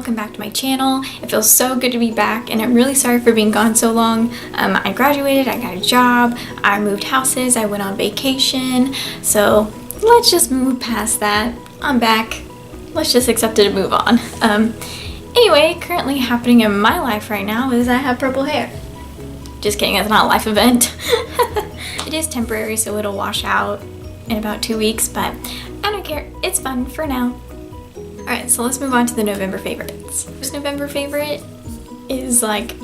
welcome back to my channel. It feels so good to be back and I'm really sorry for being gone so long. I graduated, I got a job, I moved houses, I went on vacation, so let's just move past that. I'm back. Let's just accept it and move on. Anyway, currently happening in my life right now is I have purple hair. Just kidding, it's not a life event. It is temporary, so it'll wash out in about 2 weeks, but I don't care. It's fun for now. Alright, so let's move on to the November favorites. This November favorite is like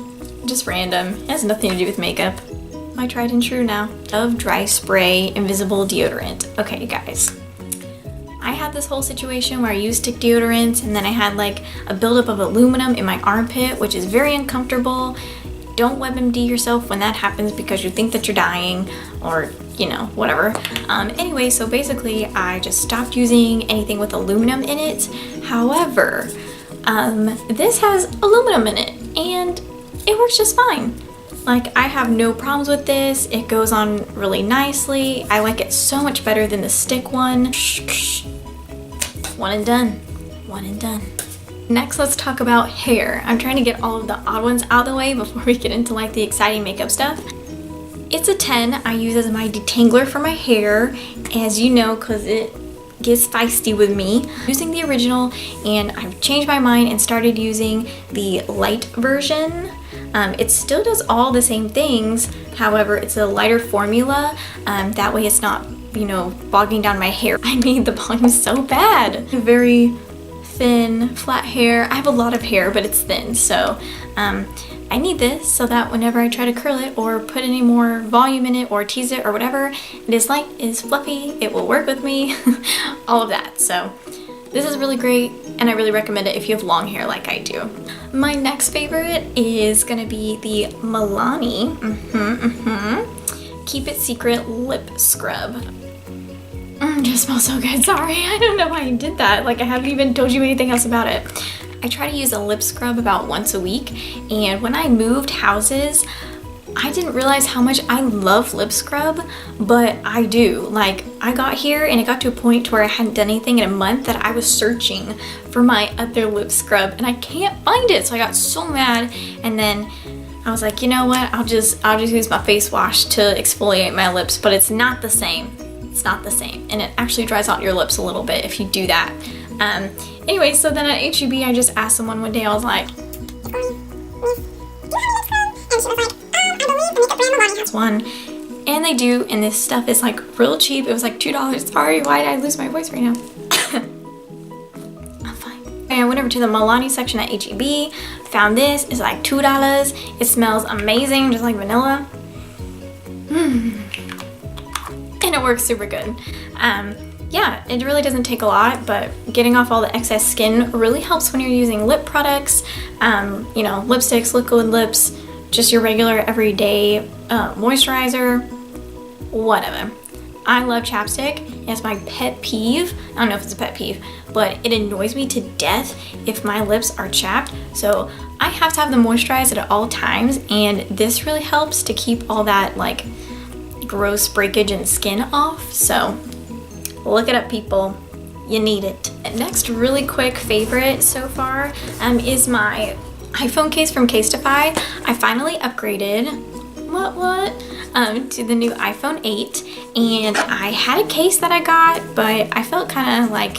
just random. It has nothing to do with makeup. My tried and true now. Dove Dry Spray Invisible Deodorant. Okay, guys. I had this whole situation where I used stick deodorants and then I had like a buildup of aluminum in my armpit, which is very uncomfortable. Don't WebMD yourself when that happens because you think that you're dying or, you know, whatever. Anyway, so basically I just stopped using anything with aluminum in it. However, this has aluminum in it and it works just fine. Like, I have no problems with this. It goes on really nicely. I like it so much better than the stick one. One and done. One and done. Next, let's talk about hair. I'm trying to get all of the odd ones out of the way before we get into like the exciting makeup stuff. It's a 10 I use as my detangler for my hair, as you know, because it gets feisty with me. Using the original, and I've changed my mind and started using the light version. It still does all the same things, however, it's a lighter formula. That way it's not, you know, bogging down my hair. I made the volume so bad. Very thin, flat hair. I have a lot of hair, but it's thin, so I need this so that whenever I try to curl it or put any more volume in it or tease it or whatever, it is light, it is fluffy, it will work with me, all of that. So this is really great and I really recommend it if you have long hair like I do. My next favorite is gonna be the Milani Keep It Secret Lip Scrub. It just smells so good. Sorry, I don't know why I did that. Like, I haven't even told you anything else about it. I try to use a lip scrub about once a week, and when I moved houses, I didn't realize how much I love lip scrub, but I do. Like, I got here and it got to a point where I hadn't done anything in a month that I was searching for my other lip scrub and I can't find it, so I got so mad, and then I was like, you know what, I'll just use my face wash to exfoliate my lips, but it's not the same. It's not the same, and it actually dries out your lips a little bit if you do that. Anyway, so then at HEB I just asked someone one day, I was like, one, and they do, and this stuff is like real cheap. It was like $2. Sorry, why did I lose my voice right now? I'm fine. Okay, I went over to the Milani section at HEB, found this. It's like $2. It smells amazing, just like vanilla. And it works super good. Yeah, it really doesn't take a lot, but getting off all the excess skin really helps when you're using lip products, you know, lipsticks, liquid lips, just your regular everyday moisturizer, whatever. I love chapstick. It's my pet peeve. I don't know if it's a pet peeve, but it annoys me to death if my lips are chapped. So I have to have them moisturized at all times, and this really helps to keep all that like gross breakage and skin off. So look it up, people. You need it. Next really quick favorite so far is my iPhone case from Casetify. I finally upgraded to the new iPhone 8, and I had a case that I got, but I felt kind of like,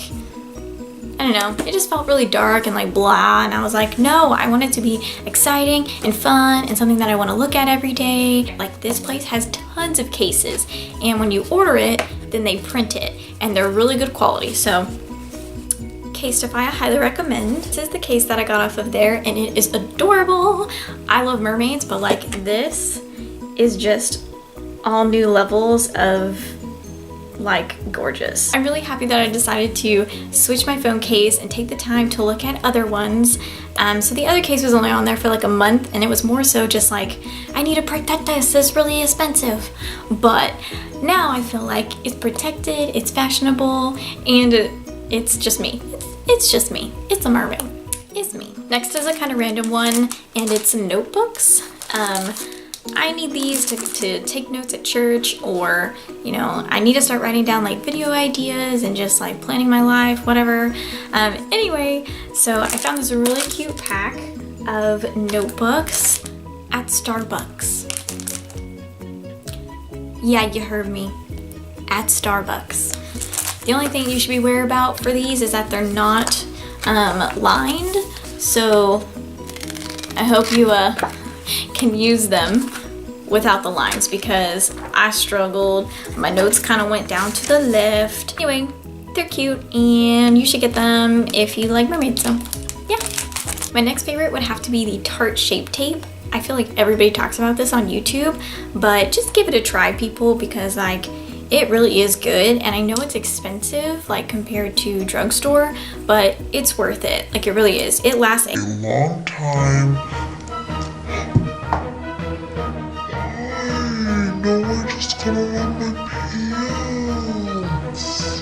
I don't know, it just felt really dark and like blah, and I was like, no, I want it to be exciting and fun and something that I want to look at every day. Like, this place has tons of cases, and when you order it, then they print it, and they're really good quality. So Casetify, I highly recommend. This is the case that I got off of there, and it is adorable. I love mermaids, but like, this is just all new levels of like gorgeous. I'm really happy that I decided to switch my phone case and take the time to look at other ones. So the other case was only on there for like a month, and it was more so just like, I need to protect this, it's really expensive. But now I feel like it's protected, it's fashionable, and it's just me. It's just me. It's a mermaid. It's me. Next is a kind of random one, and it's some notebooks. I need these to take notes at church, or, you know, I need to start writing down like video ideas and just like planning my life, whatever. Anyway, so I found this really cute pack of notebooks at Starbucks. Yeah, you heard me. At Starbucks. The only thing you should be aware about for these is that they're not lined, so I hope you can use them without the lines, because I struggled. My notes kind of went down to the left. Anyway, they're cute and you should get them if you like mermaids, so yeah. My next favorite would have to be the Tarte Shape Tape. I feel like everybody talks about this on YouTube, but just give it a try, people, because like it really is good, and I know it's expensive like compared to drugstore, but it's worth it. Like, it really is. It lasts a long time. No, I just got on my pants.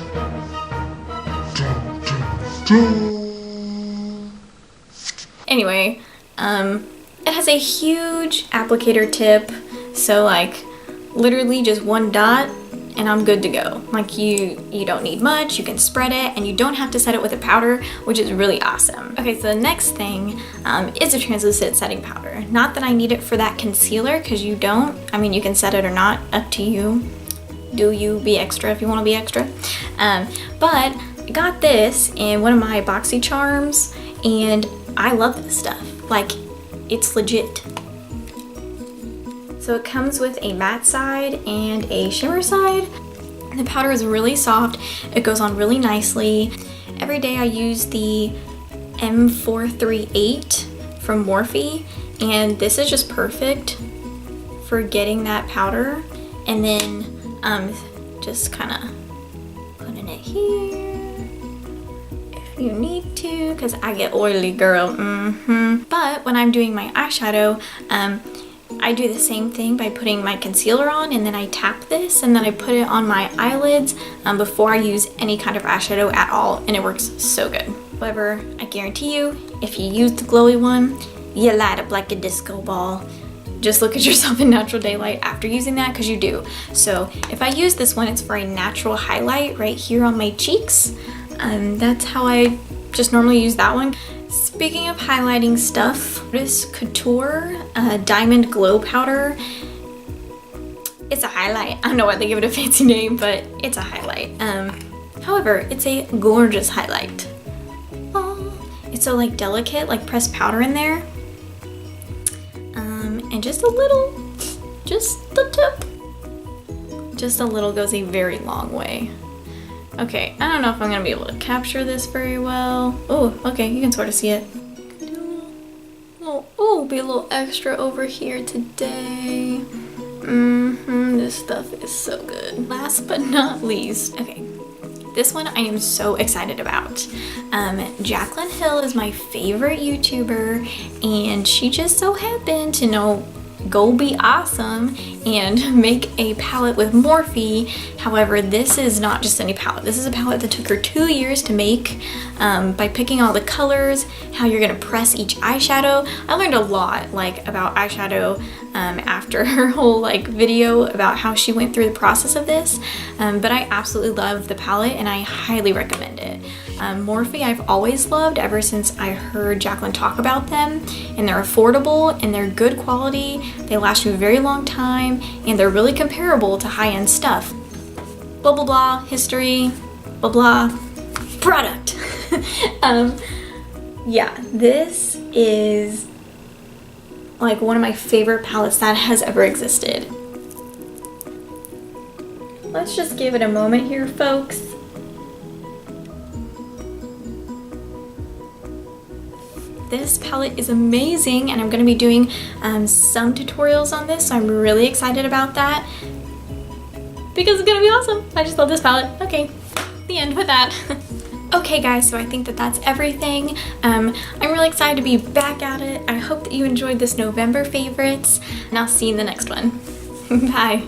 Dun, dun, dun. Anyway, it has a huge applicator tip, so like literally just one dot and I'm good to go. Like, you don't need much, you can spread it, and you don't have to set it with a powder, which is really awesome. Okay, so the next thing is a translucent setting powder. Not that I need it for that concealer, because you don't. I mean, you can set it or not, up to you. Do you be extra if you want to be extra. But I got this in one of my boxy charms, and I love this stuff. Like, it's legit. So it comes with a matte side and a shimmer side. The powder is really soft. It goes on really nicely. Every day I use the M438 from Morphe, and this is just perfect for getting that powder. And then just kind of putting it here if you need to, because I get oily, girl. But when I'm doing my eyeshadow, I do the same thing by putting my concealer on, and then I tap this and then I put it on my eyelids before I use any kind of eyeshadow at all, and it works so good. However, I guarantee you, if you use the glowy one, you light up like a disco ball. Just look at yourself in natural daylight after using that, because you do. So if I use this one, it's for a natural highlight right here on my cheeks. That's how I just normally use that one. Speaking of highlighting stuff, this Couture Diamond Glow Powder. It's a highlight. I don't know why they give it a fancy name, but it's a highlight. However, it's a gorgeous highlight. Oh, it's so like delicate, like pressed powder in there. And just a little, just the tip. Just a little goes a very long way. Okay, I don't know if I'm gonna be able to capture this very well. Oh, okay, you can sort of see it. Be a little extra over here today. This stuff is so good. Last but not least, okay, this one I am so excited about. Jaclyn Hill is my favorite YouTuber, and she just so happened to go be awesome and make a palette with Morphe. However, this is not just any palette. This is a palette that took her 2 years to make, by picking all the colors, how you're gonna press each eyeshadow. I learned a lot like about eyeshadow after her whole video about how she went through the process of this, but I absolutely love the palette and I highly recommend it. Morphe I've always loved ever since I heard Jaclyn talk about them, and they're affordable and they're good quality. They last you a very long time, and they're really comparable to high-end stuff. Blah blah blah, history, blah blah, product. Yeah, this is like one of my favorite palettes that has ever existed. Let's just give it a moment here, folks. This palette is amazing, and I'm going to be doing some tutorials on this, so I'm really excited about that because it's going to be awesome. I just love this palette. Okay, the end with that. Okay guys, so I think that that's everything. I'm really excited to be back at it. I hope that you enjoyed this November favorites, and I'll see you in the next one. Bye.